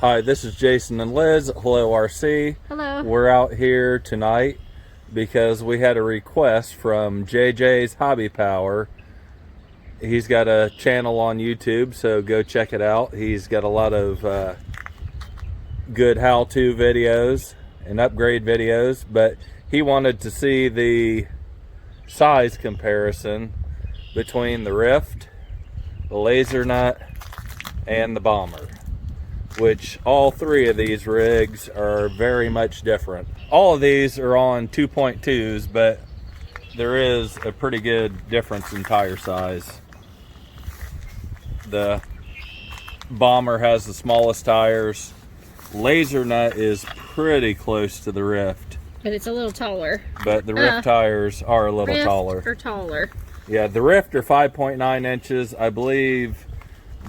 Hi, this is Jason and Liz. Hello, RC. Hello. We're out here tonight because we had a request from JJ's Hobby Power. He's got a channel on YouTube, so go check it out. He's got a lot of good how-to videos and upgrade videos, but he wanted to see the size comparison between the Ryft, the lasernut, and the bomber, which all three of these rigs are very much different. All of these are on 2.2s, but there is a pretty good difference in tire size. The bomber has the smallest tires. Lasernut is pretty close to the Ryft, But it's a little taller. but the Ryft tires are a little taller. Or taller. Yeah, the Ryft are 5.9 inches. I believe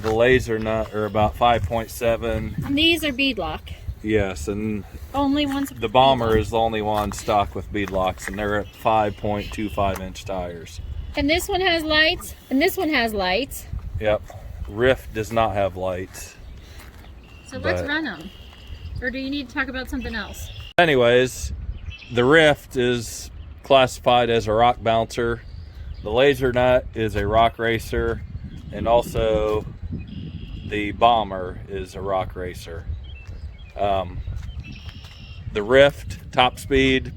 the lasernut are about 5.7. And these are beadlock. Yes, and Only ones. the bomber is the only one stock with beadlocks, and they're at 5.25 inch tires. And this one has lights, and this one has lights. Yep. Ryft does not have lights. So let's run them. Or do you need to talk about something else? Anyways, the Ryft is classified as a rock bouncer. The lasernut is a rock racer, and also the bomber is a rock racer. The Ryft top speed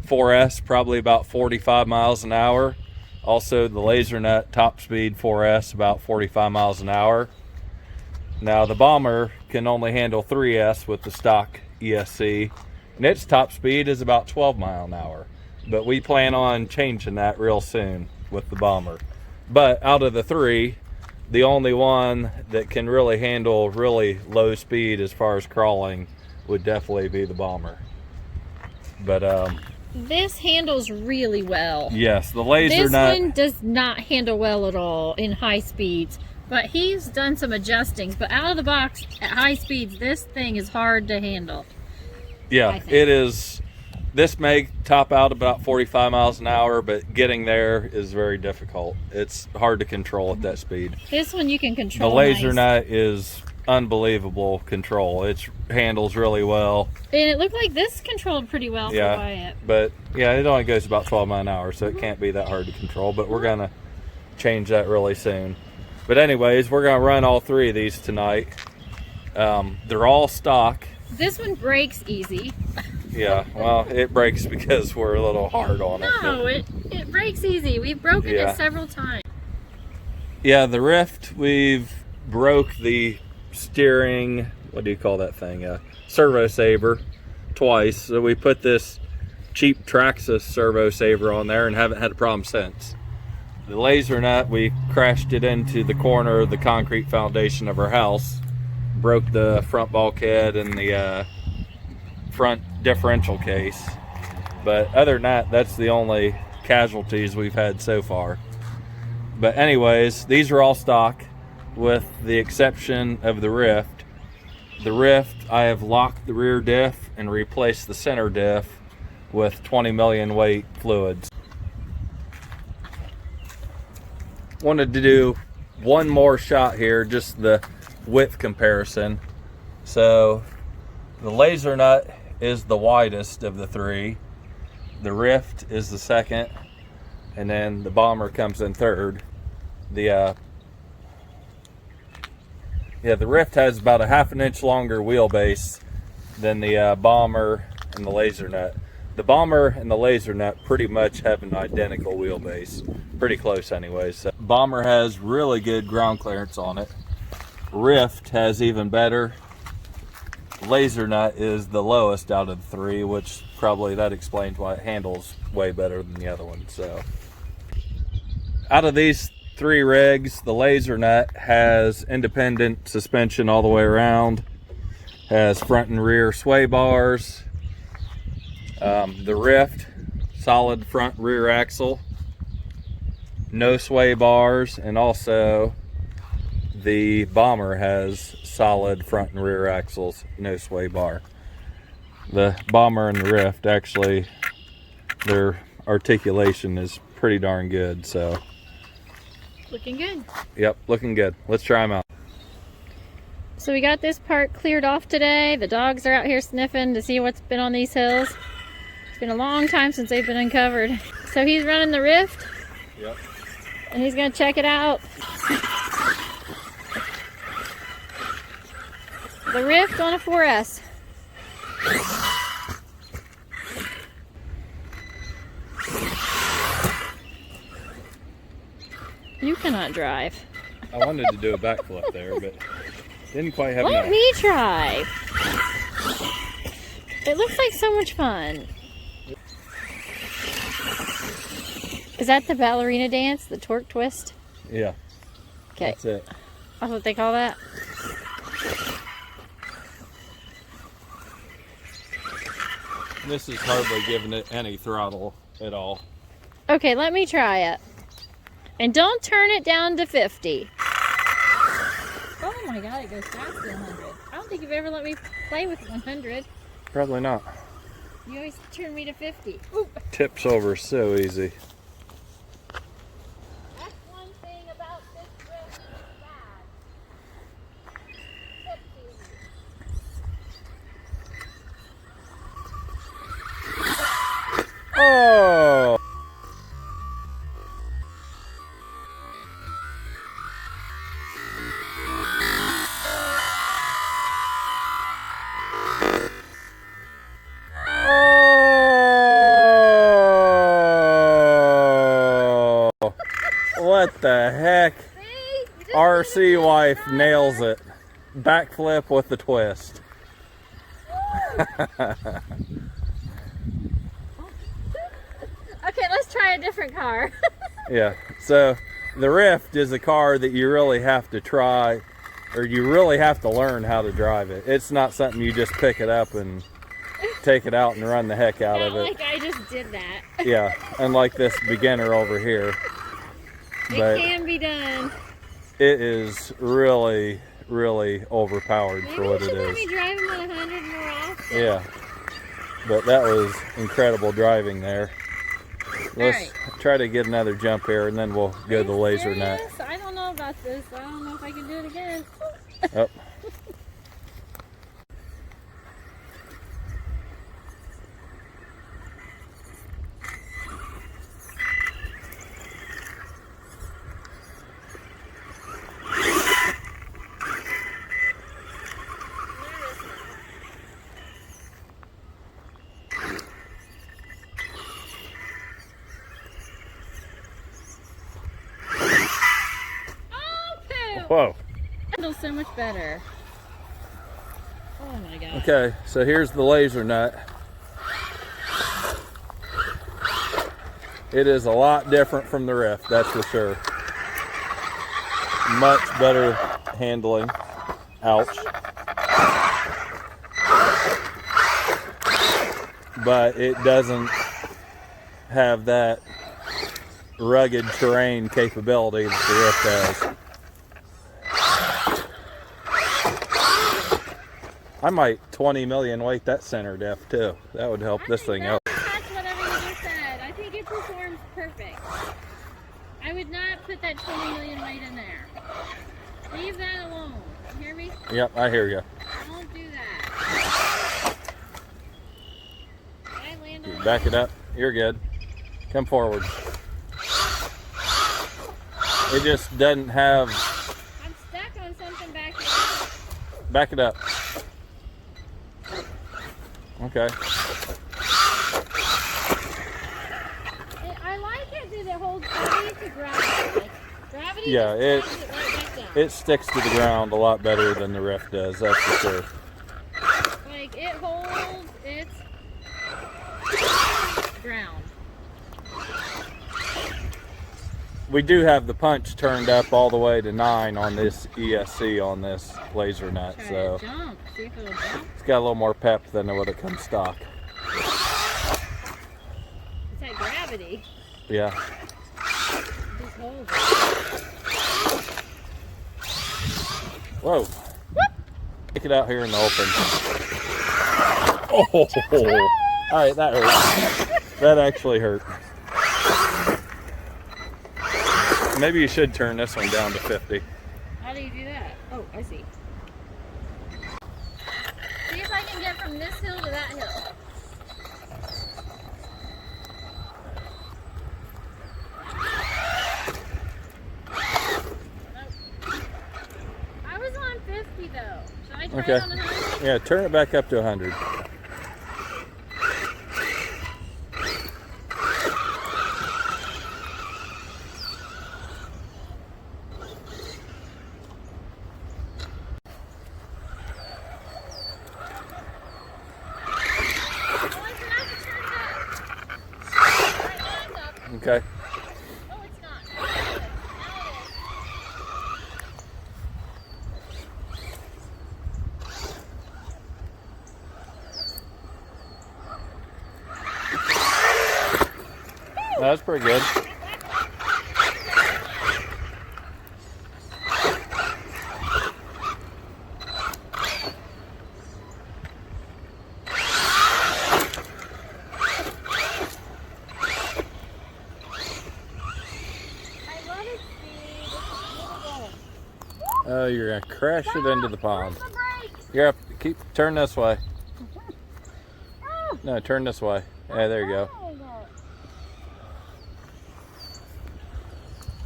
4S, probably about 45 miles an hour. Also the lasernut top speed 4S, about 45 miles an hour. Now the bomber can only handle 3S with the stock ESC, and its top speed is about 12 miles an hour. But we plan on changing that real soon with the bomber. But out of the three, the only one that can really handle really low speed as far as crawling would definitely be the bomber. But This handles really well. yes, the lasernut. This one does not handle well at all in high speeds. But he's done some adjustings. But out of the box, at high speeds, this thing is hard to handle. Yeah, it is. This may top out about 45 miles an hour, but getting there is very difficult. It's hard to control at that speed. This one you can control. The lasernut is unbelievable control. It handles really well. And it looked like this controlled pretty well for Wyatt. But yeah, it only goes about 12 miles an hour, so it can't be that hard to control. But we're gonna change that really soon. But anyways, we're gonna run all three of these tonight. They're all stock. This one breaks easy. Yeah, well, it breaks because we're a little hard on it. No, it breaks easy. We've broken it several times. Yeah, the Ryft, we've broke the steering, what do you call that thing? Servo saver twice. So we put this cheap Traxxas servo saver on there and haven't had a problem since. The lasernut, we crashed it into the corner of the concrete foundation of our house, broke the front bulkhead and the front differential case. But other than that, that's the only casualties we've had so far. But anyways, these are all stock with the exception of the Ryft. The Ryft, I have locked the rear diff and replaced the center diff with 20 million weight fluids. Wanted to do one more shot here, just the width comparison. So the lasernut is the widest of the three. The Ryft is the second, and then the bomber comes in third. The Ryft has about a half an inch longer wheelbase than the bomber and the lasernut. The bomber and the lasernut pretty much have an identical wheelbase, pretty close anyways. So bomber has really good ground clearance on it. Ryft has even better. Lasernut is the lowest out of the three, which probably that explains why it handles way better than the other one. So out of these three rigs, the lasernut has independent suspension all the way around, has front and rear sway bars. The Ryft, solid front rear axle, no sway bars, and also the bomber has solid front and rear axles, no sway bar. The bomber and the Ryft, actually, their articulation is pretty darn good, so. Looking good. Yep, looking good. Let's try them out. So we got this part cleared off today. The dogs are out here sniffing to see what's been on these hills. It's been a long time since they've been uncovered. So he's running the Ryft. Yep. And he's gonna check it out. The Ryft on a 4S. You cannot drive. I wanted to do a backflip there, but didn't quite have Let enough. me try. It looks like so much fun. Is that the ballerina dance, the torque twist? Yeah. Okay. That's it. That's what they call that? This is hardly giving it any throttle at all. Okay, let me try it. And don't turn it down to 50. Oh my god, it goes faster than 100. I don't think you've ever let me play with 100. Probably not. You always turn me to 50. Ooh. Tips over so easy. That's one thing about this Ryft that's bad. Tips easy. Oh! Oh! What the heck? RC wife nails it. Backflip with the twist. Okay, let's try a different car. Yeah, so the Ryft is a car that you really have to try, or you really have to learn how to drive it. It's not something you just pick it up and take it out and run the heck out Not of it. like I just did that. Yeah, unlike this beginner over here. It But can be done. it is really, really overpowered Maybe for you what should it let is. me drive him on 100 more often. Yeah, but that was incredible driving there. Let's Alright. try to get another jump here and then we'll go the Are you laser nut. serious? I don't know about this. I don't know if I can do it again. Oh. Okay. Whoa. Handles so much better. Oh my god. Okay, so here's the laser nut. It is a lot different from the Ryft, that's for sure. Much better handling. Ouch. But it doesn't have that rugged terrain capability that the Ryft has. I might 20 million weight that center depth too. That would help this thing out. Touch whatever you just said. I think it performs perfect. I would not put that 20 million weight in there. Leave that alone. You hear me? Yep, I hear you. Don't do that. I land on Back it up. You're good. Come forward. It just doesn't have. I'm stuck on something back here. Back it up. Okay. I like it that it holds steady to gravity. Like, gravity Yeah, just drives it right back down. It sticks to the ground a lot better than the Ryft does, that's for sure. Like, it holds its ground. We do have the punch turned up all the way to 9 on this ESC on this laser nut, Try so to jump. See if it'll jump. it's got a little more pep than what it comes stock. It's that gravity. Yeah. It just holds it. Whoa. Take it out here in the open. Oh. All right, that hurt. That actually hurt. Maybe you should turn this one down to 50. How do you do that? Oh, I see. from this hill to that hill. I was on 50 though. Should I try Okay. it on 100? Yeah, turn it back up to 100. Okay. Oh, it's not. Now it is. That's pretty good. I love its speed. It's beautiful. Oh, you're gonna crash it into the pond. Where's the brake? Here, turn this way. Oh, No, turn this way. Yeah, there you go.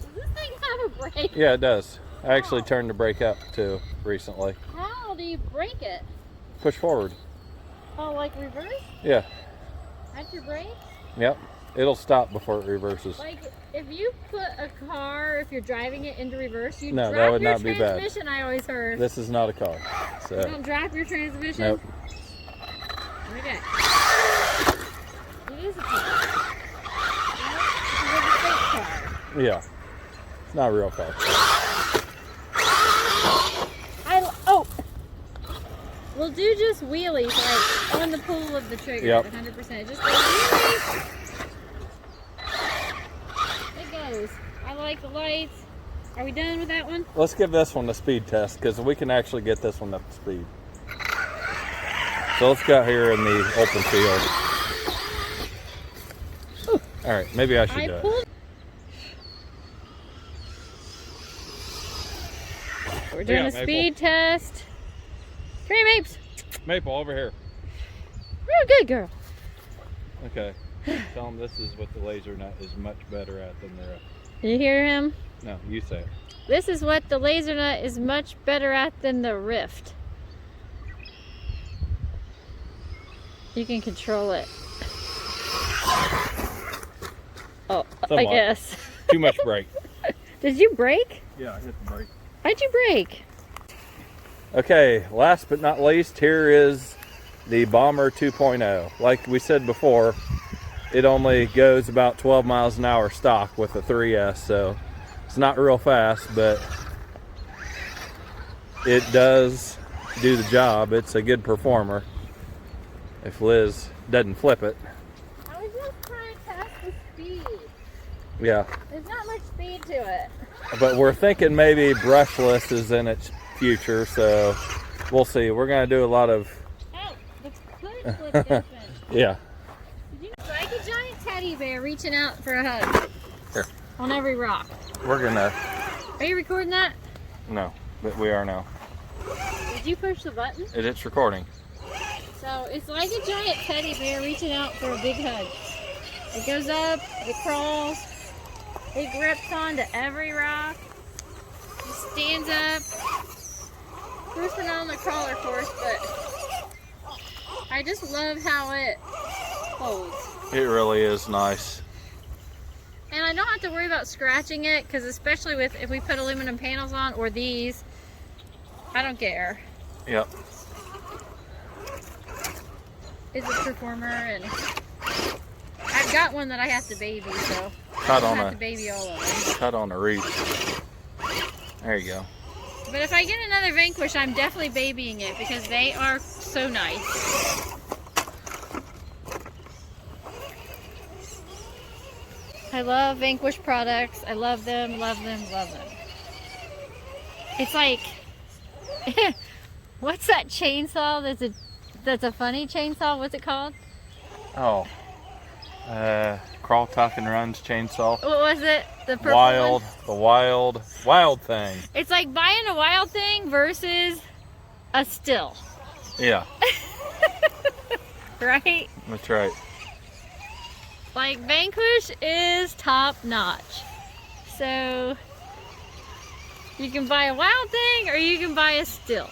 Does this thing have a brake? Yeah, it does. I actually Oh. turned the brake up too recently. How do you brake it? Push forward. Oh, like reverse? Yeah. That's your brake? Yep. It'll stop before it reverses. Like, if you put a car, if you're driving it into reverse, you No, drop that would your not be bad. transmission, I always heard. This is not a car. You So, don't drop your transmission? nope. Okay. It is a car. It's a fake car. Yeah. It's not a real car. Oh! We'll do just wheelies, like, on the pull of the trigger, Yep. 100%. Just go wheelies. It goes. I like the lights. Are we done with that one? Let's give this one a speed test because we can actually get this one up to speed. So let's go out here in the open field. All right, maybe I should do it. We're doing Yeah, a Maple. speed test. Come here, Mapes. Maple, over here. Real good girl. Okay. Tell them this is what the laser nut is much better at than the Ryft. You hear him? No, you say it. This is what the laser nut is much better at than the Ryft. You can control it. Oh, I Somewhat. guess. Too much brake. Did you brake? Yeah, I hit the brake. Why'd you brake? Okay, last but not least, here is the Bomber 2.0. Like we said before, it only goes about 12 miles an hour stock with a 3S, so it's not real fast, but it does do the job. It's a good performer. If Liz doesn't flip it. I was just trying to test the speed. Yeah, There's not much speed to it. but we're thinking maybe brushless is in its future, so we'll see. We're gonna do a lot of, Oh, the hood flipped open. yeah. It's like a giant teddy bear reaching out for a hug. Here. On every rock. We're gonna, Are you recording that? no, but we are now. Did you push the button? It's recording. So it's like a giant teddy bear reaching out for a big hug. It goes up, it crawls, it grips onto every rock, it stands up. First we're not on the crawler course, but I just love how it holds. It really is nice. And I don't have to worry about scratching it, because especially with if we put aluminum panels on or these, I don't care. Yep. It's a performer, and I've got one that I have to baby, so Cut I on have a to baby all of them. cut on a reach. There you go. But if I get another Vanquish, I'm definitely babying it because they are so nice. I love Vanquish products. I love them, love them, love them. It's like, what's that chainsaw that's a funny chainsaw? What's it called? Oh. Crawl, tuck, and runs chainsaw. What was it? The purple one? The wild thing. It's like buying a wild thing versus a still. Yeah. right? That's right. Like, Vanquish is top notch. So you can buy a wild thing or you can buy a still.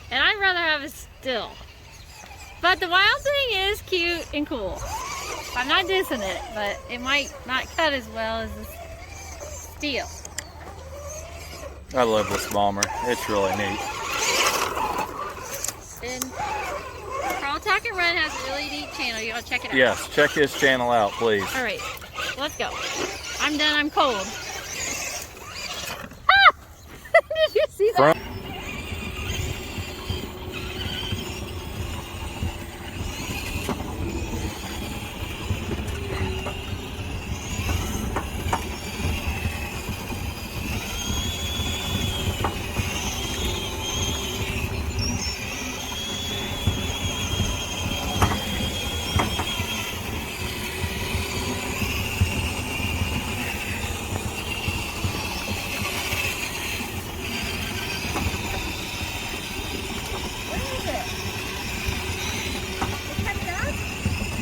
And I'd rather have a still. But the wild thing is cute and cool. I'm not dissing it, but it might not cut as well as the steel. I love this bomber. It's really neat. And Carl Tack and Run has a really neat channel. You gotta check it out. Yes, check his channel out, please. All right, let's go. I'm done. I'm cold. Ah! Did you see that?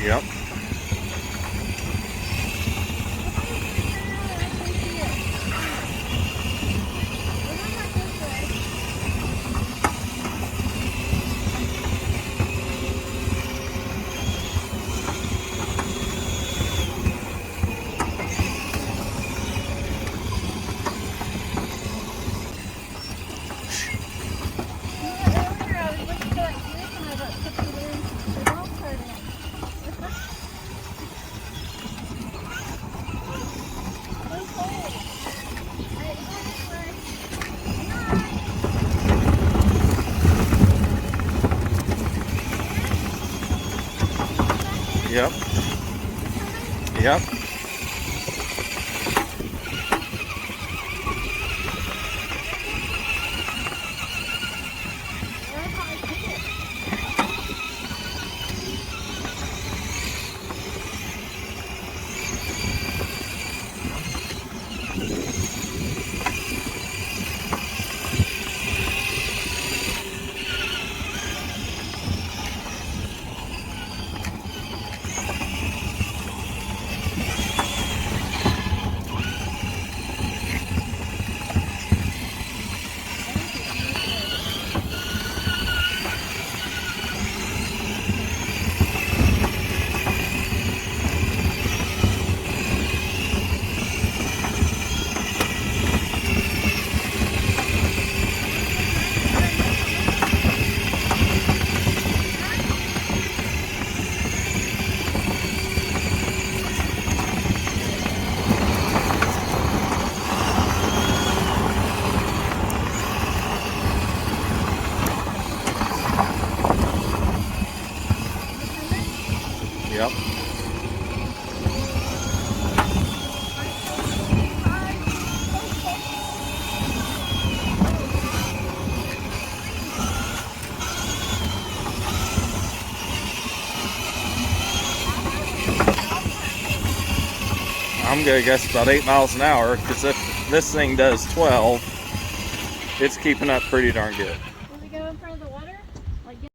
Yep. Yep. Yep. Yep. I'm gonna guess about 8 miles an hour, because if this thing does 12, it's keeping up pretty darn good.